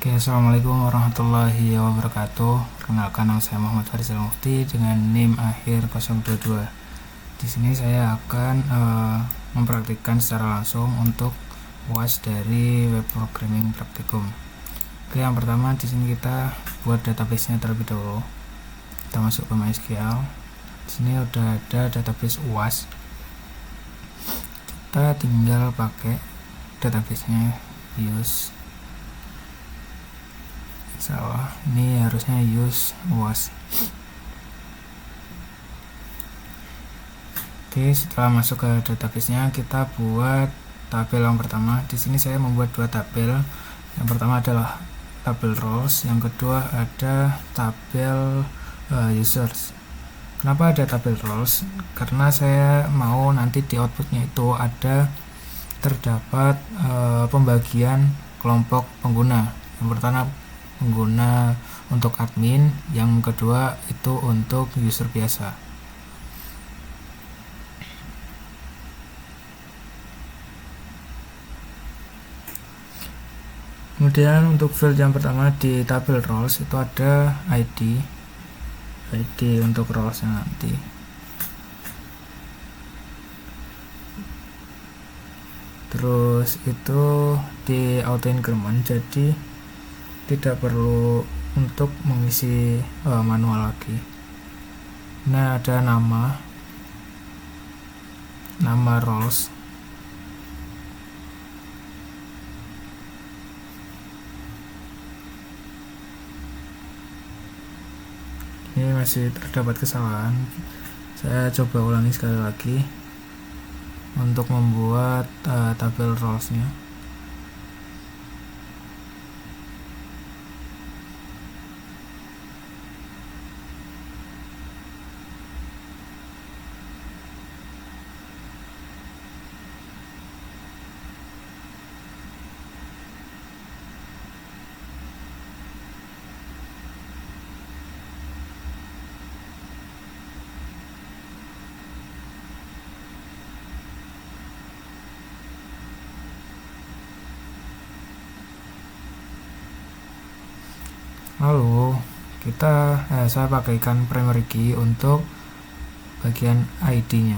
Oke, assalamualaikum warahmatullahi wabarakatuh. Perkenalkan, nama saya Muhammad Farizal Mufti dengan NIM akhir 022. Di sini saya akan mempraktikkan secara langsung untuk UAS dari web programming praktikum. Oke, yang pertama di sini kita buat database-nya terlebih dahulu. Kita masuk ke MySQL. Di sini udah ada database UAS. Kita tinggal pakai database-nya use. Salah, ini harusnya use UAS. Oke, setelah masuk ke database-nya, kita buat tabel yang pertama. Di sini saya membuat dua tabel. Yang pertama adalah tabel roles, yang kedua ada tabel users. Kenapa ada tabel roles? Karena saya mau nanti di outputnya itu ada terdapat pembagian kelompok pengguna. Yang pertama pengguna untuk admin, yang kedua itu untuk user biasa. Kemudian untuk field yang pertama di tabel roles itu ada ID untuk rolesnya nanti. Terus itu di auto increment, jadi tidak perlu untuk mengisi manual lagi. Nah, ada nama roles. Ini masih terdapat kesalahan. Saya coba ulangi sekali lagi untuk membuat tabel roles-nya. Lalu saya pakaikan primary key untuk bagian ID-nya.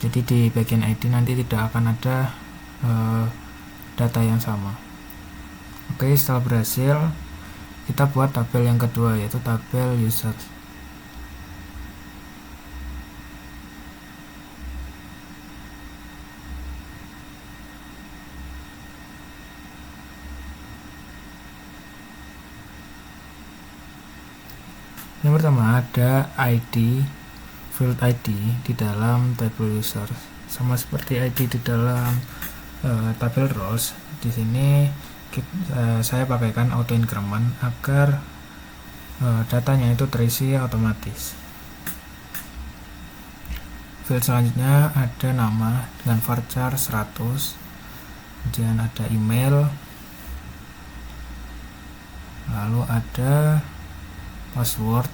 Jadi di bagian ID nanti tidak akan ada data yang sama. Oke, setelah berhasil, kita buat tabel yang kedua, yaitu tabel user. Yang pertama ada ID, field ID di dalam tabel user, sama seperti ID di dalam tabel roles. Di sini saya pakaikan auto increment agar datanya itu terisi otomatis. Field selanjutnya ada nama dengan varchar 100, kemudian ada email, lalu ada password,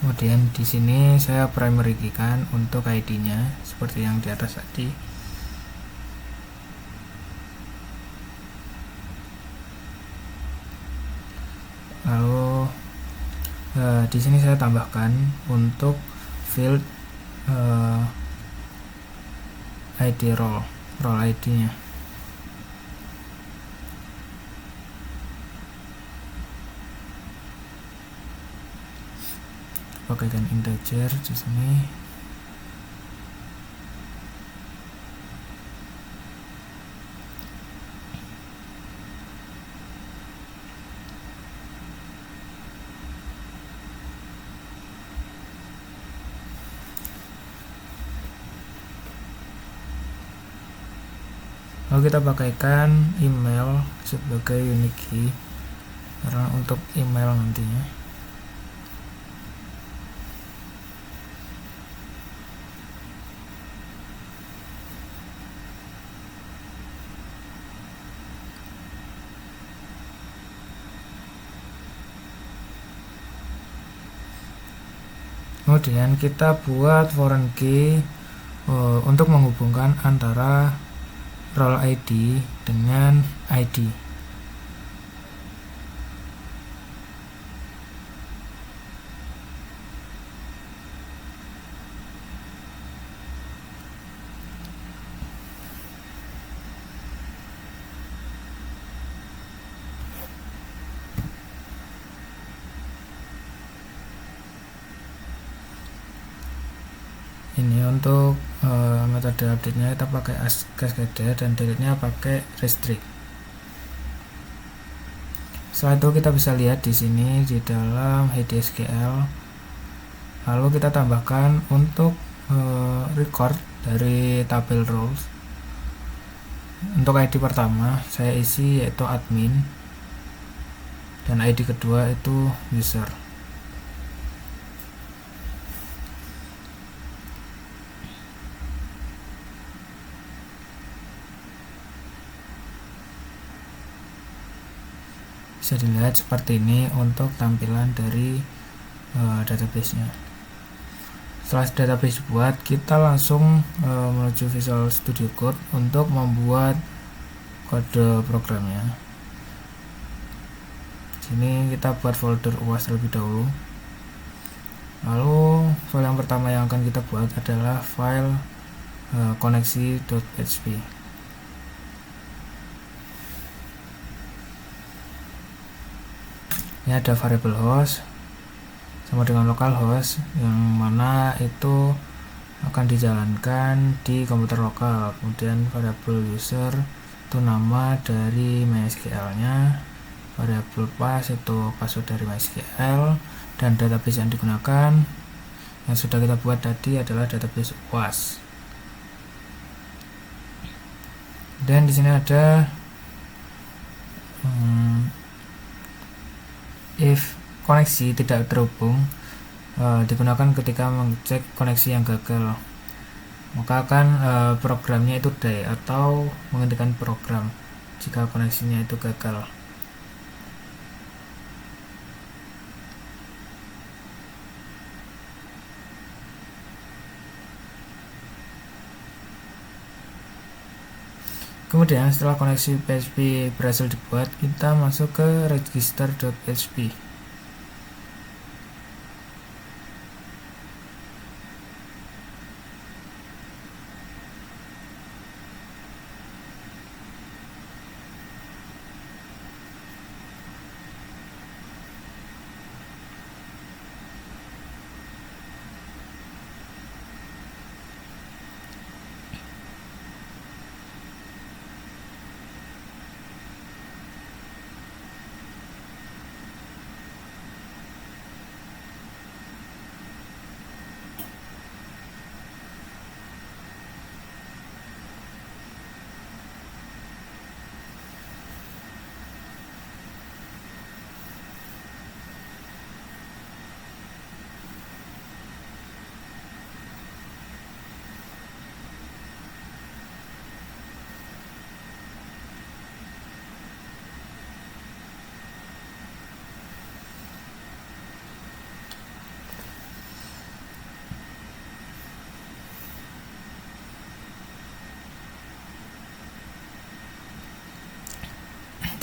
kemudian di sini saya primary key kan untuk ID-nya seperti yang di atas tadi. Lalu di sini saya tambahkan untuk field ID role ID-nya. Pakaikan integer di sini. Lalu kita pakaikan email sebagai unique key karena untuk email nantinya. Kemudian kita buat foreign key untuk menghubungkan antara role ID dengan ID. Ini untuk metode update-nya kita pakai cascade dan delete-nya pakai restrict. Setelah itu kita bisa lihat di sini di dalam HDSQL. Lalu kita tambahkan untuk record dari tabel roles. Untuk ID pertama saya isi yaitu admin dan ID kedua itu user. Bisa dilihat seperti ini untuk tampilan dari database-nya. Setelah database dibuat, kita langsung menuju Visual Studio Code untuk membuat kode programnya. Sini kita buat folder UAS terlebih dahulu. Lalu file yang pertama yang akan kita buat adalah file koneksi.php. Ini ada variable host sama dengan localhost yang mana itu akan dijalankan di komputer lokal. Kemudian variable user itu nama dari MySQL nya, variable pass itu password dari MySQL, dan database yang digunakan yang sudah kita buat tadi adalah database UAS. Dan di sini ada if koneksi tidak terhubung digunakan ketika mengecek koneksi yang gagal, maka akan programnya itu die atau menghentikan program jika koneksinya itu gagal. Kemudian setelah koneksi PHP berhasil dibuat, kita masuk ke register.php.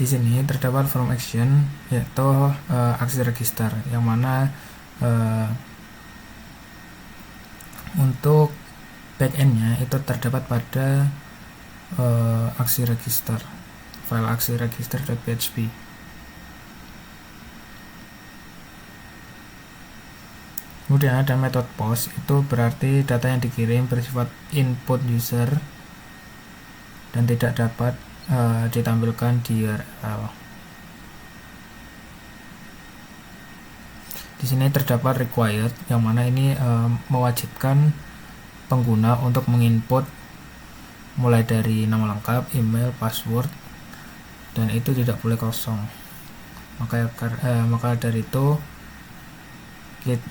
Di sini terdapat form action yaitu aksi register, yang mana untuk backendnya itu terdapat pada aksi register, file aksi register.php. Kemudian ada metode post, itu berarti data yang dikirim bersifat input user dan tidak dapat ditampilkan di URL. Di sini terdapat required, yang mana ini mewajibkan pengguna untuk menginput mulai dari nama lengkap, email, password, dan itu tidak boleh kosong. Maka dari itu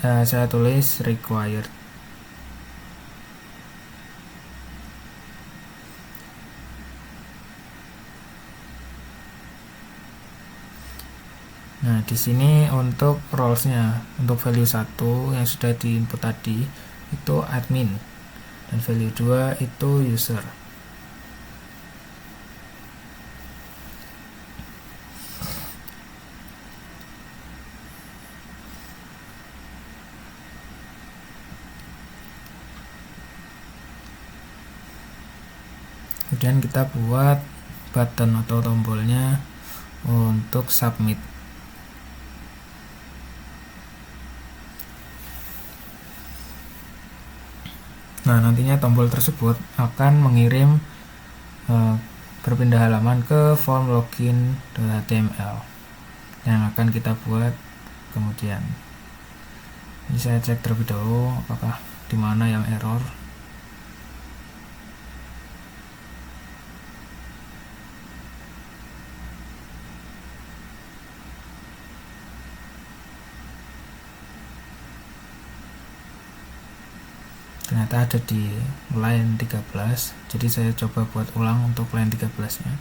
saya tulis required. Nah, di sini untuk roles-nya, untuk value 1 yang sudah diinput tadi itu admin dan value 2 itu user. Kemudian kita buat button atau tombolnya untuk submit. Nah, nantinya tombol tersebut akan mengirim berpindah halaman ke form login.html yang akan kita buat kemudian. Ini saya cek terlebih dahulu apakah di mana yang error. Ternyata ada di line 13, jadi saya coba buat ulang untuk line 13 nya.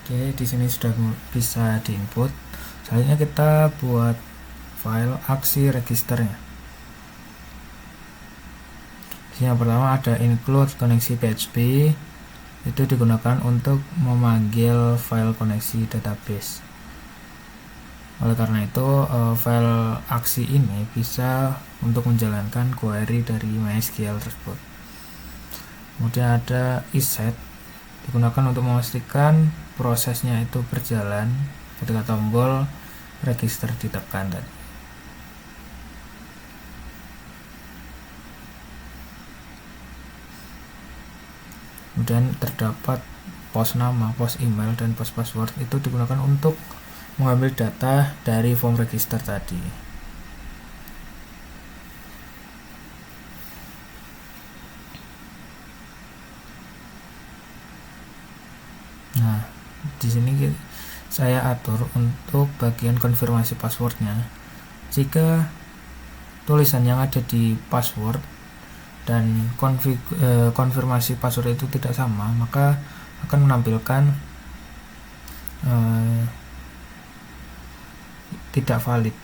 Oke, di sini sudah bisa diinput. Selanjutnya kita buat file aksi registernya. Yang pertama ada include koneksi PHP, itu digunakan untuk memanggil file koneksi database. Oleh karena itu file aksi ini bisa untuk menjalankan query dari MySQL tersebut. Kemudian ada isSet, digunakan untuk memastikan prosesnya itu berjalan ketika tombol register ditekan tadi. Kemudian terdapat post nama, post email, dan post password, itu digunakan untuk mengambil data dari form register tadi. Nah, di sini saya atur untuk bagian konfirmasi passwordnya. Jika tulisan yang ada di password dan konfirmasi password itu tidak sama, maka akan menampilkan tidak valid.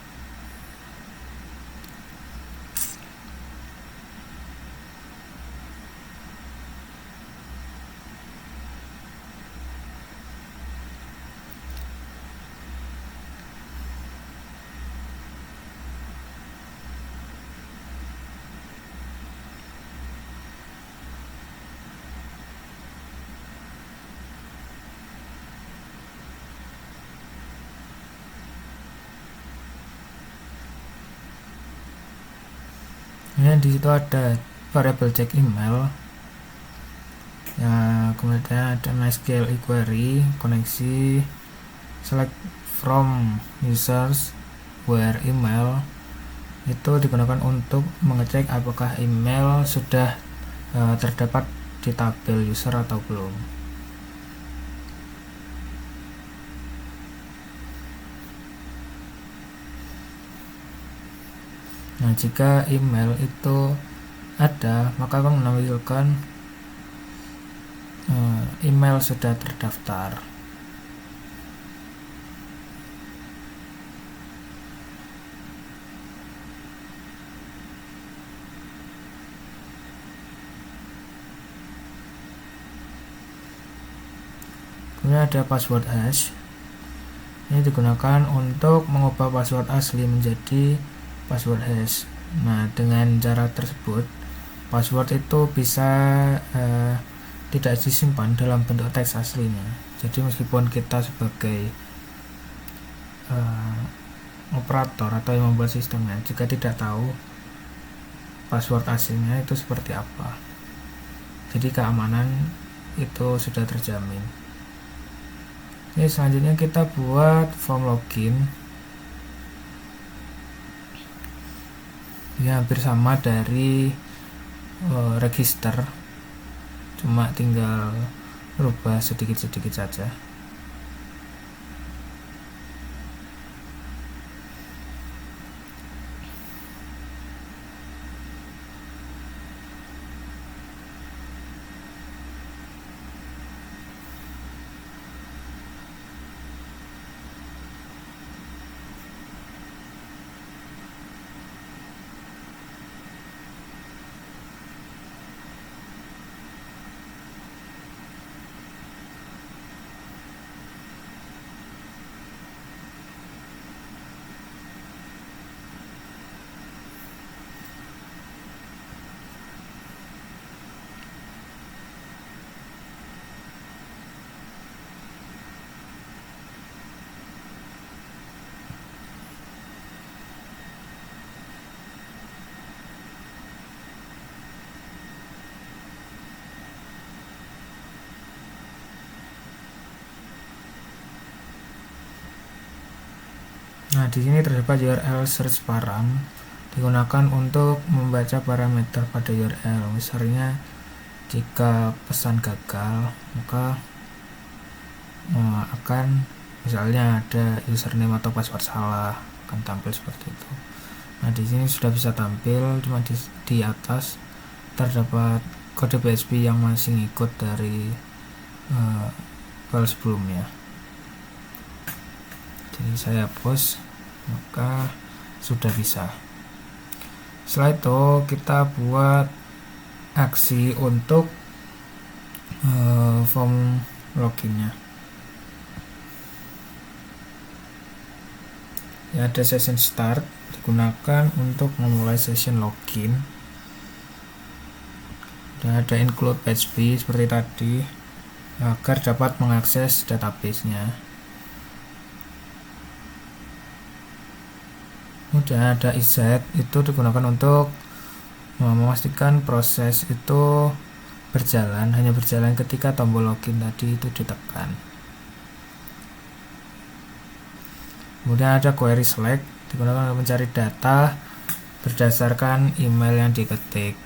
Kemudian di situ ada variable check email. Ya, kemudian ada MySQL query, koneksi, select from users where email, itu digunakan untuk mengecek apakah email sudah terdapat di tabel user atau belum. Nah, jika email itu ada, maka akan menampilkan email sudah terdaftar. Kemudian ada password hash. Ini digunakan untuk mengubah password asli menjadi password hash. Nah, dengan cara tersebut password itu bisa tidak disimpan dalam bentuk teks aslinya. Jadi meskipun kita sebagai operator atau yang membuat sistemnya, jika tidak tahu password aslinya itu seperti apa, jadi keamanan itu sudah terjamin. Ini selanjutnya kita buat form login. Ya, hampir sama dari register, cuma tinggal rubah sedikit-sedikit saja. Nah, di sini terdapat URL search param digunakan untuk membaca parameter pada URL. Misalnya jika pesan gagal, maka akan misalnya ada username atau password salah, akan tampil seperti itu. Nah, di sini sudah bisa tampil, cuma di atas terdapat kode PHP yang masih ngikut dari file sebelumnya. Jadi saya hapus, maka sudah bisa. Setelah itu kita buat aksi untuk form loginnya. Ya, ada session start digunakan untuk memulai session login, dan ada include PHP seperti tadi agar dapat mengakses database-nya. Kemudian ada iz, itu digunakan untuk memastikan proses itu hanya berjalan ketika tombol login tadi itu ditekan. Kemudian ada query select digunakan untuk mencari data berdasarkan email yang diketik.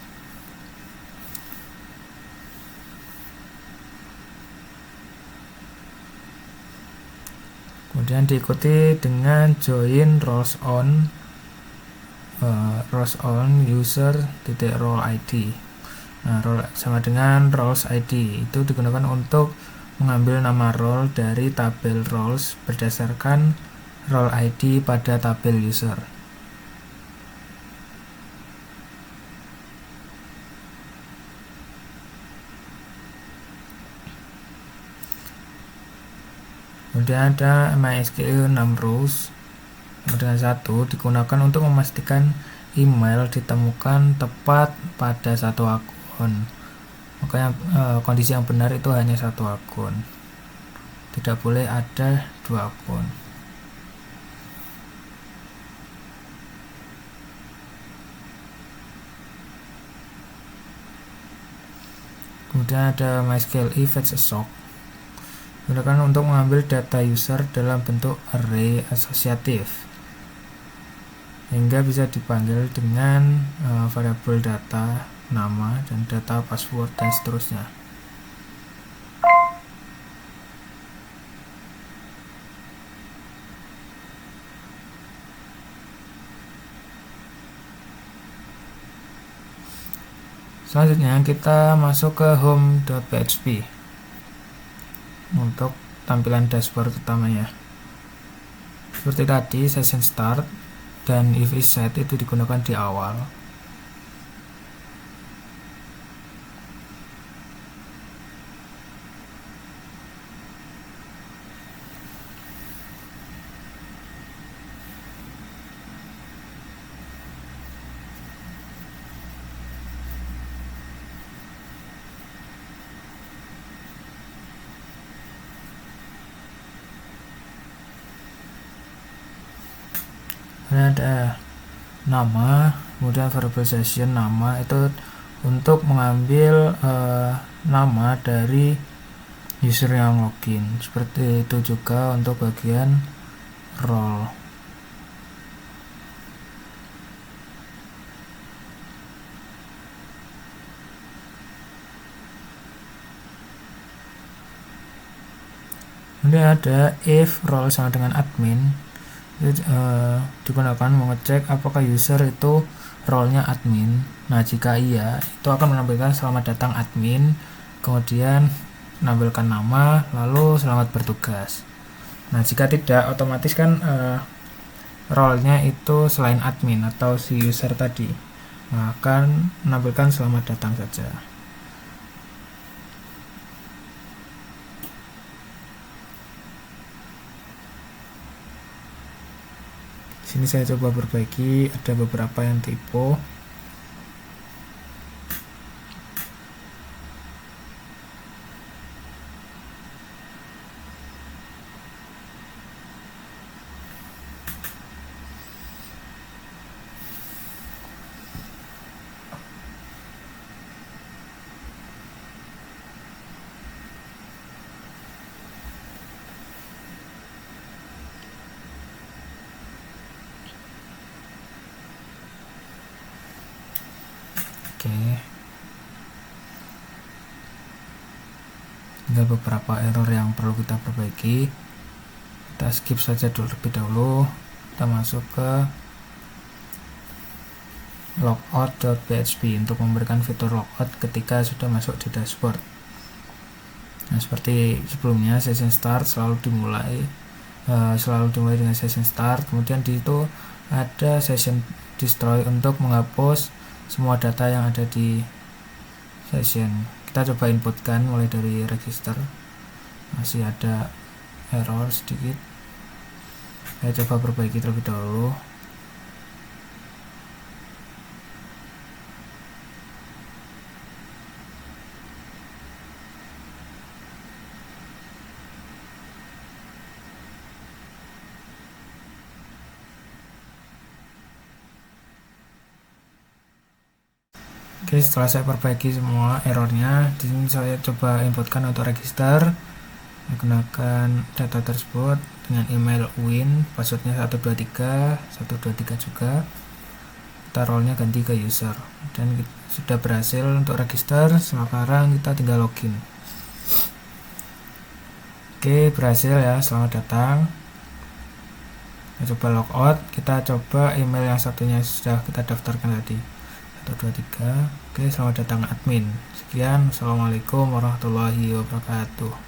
Kemudian diikuti dengan join roles on user role ID. Nah, role sama dengan roles ID itu digunakan untuk mengambil nama role dari tabel roles berdasarkan role ID pada tabel user. Kemudian ada MySQL 6 rows dengan 1 digunakan untuk memastikan email ditemukan tepat pada satu akun. Makanya kondisi yang benar itu hanya satu akun, tidak boleh ada 2 akun. Kemudian ada MySQL fetch assoc digunakan untuk mengambil data user dalam bentuk array asosiatif hingga bisa dipanggil dengan variabel data, nama, dan data password, dan seterusnya. Selanjutnya kita masuk ke home.php untuk tampilan dashboard utamanya. Seperti tadi, session start dan if is set itu digunakan di awal. Ada nama, kemudian variable session nama itu untuk mengambil nama dari user yang login. Seperti itu juga untuk bagian role. Kemudian ada if role sama dengan admin, itu digunakan mengecek apakah user itu role-nya admin. Nah, jika iya, itu akan menampilkan selamat datang admin, kemudian menampilkan nama, lalu selamat bertugas. Nah, jika tidak, otomatis kan role-nya itu selain admin atau si user tadi, akan menampilkan selamat datang saja. Sini saya coba perbaiki, ada beberapa yang typo. Oke, tinggal beberapa error yang perlu kita perbaiki. Kita skip saja dulu terlebih dahulu. Kita masuk ke logout.php untuk memberikan fitur logout ketika sudah masuk di dashboard. Nah, seperti sebelumnya, session start selalu dimulai dengan session start. Kemudian di itu ada session destroy untuk menghapus semua data yang ada di session. Kita coba inputkan mulai dari register. Masih ada error sedikit. Saya coba perbaiki terlebih dahulu. Oke, setelah saya perbaiki semua errornya, di sini saya coba inputkan untuk register menggunakan data tersebut dengan email win, passwordnya 123 juga. Kita role-nya ganti ke user dan sudah berhasil untuk register. Sekarang kita tinggal login. Oke, berhasil ya, selamat datang. Kita coba logout, kita coba email yang satunya sudah kita daftarkan tadi, 123. Oke, selamat datang admin. Sekian, assalamualaikum warahmatullahi wabarakatuh.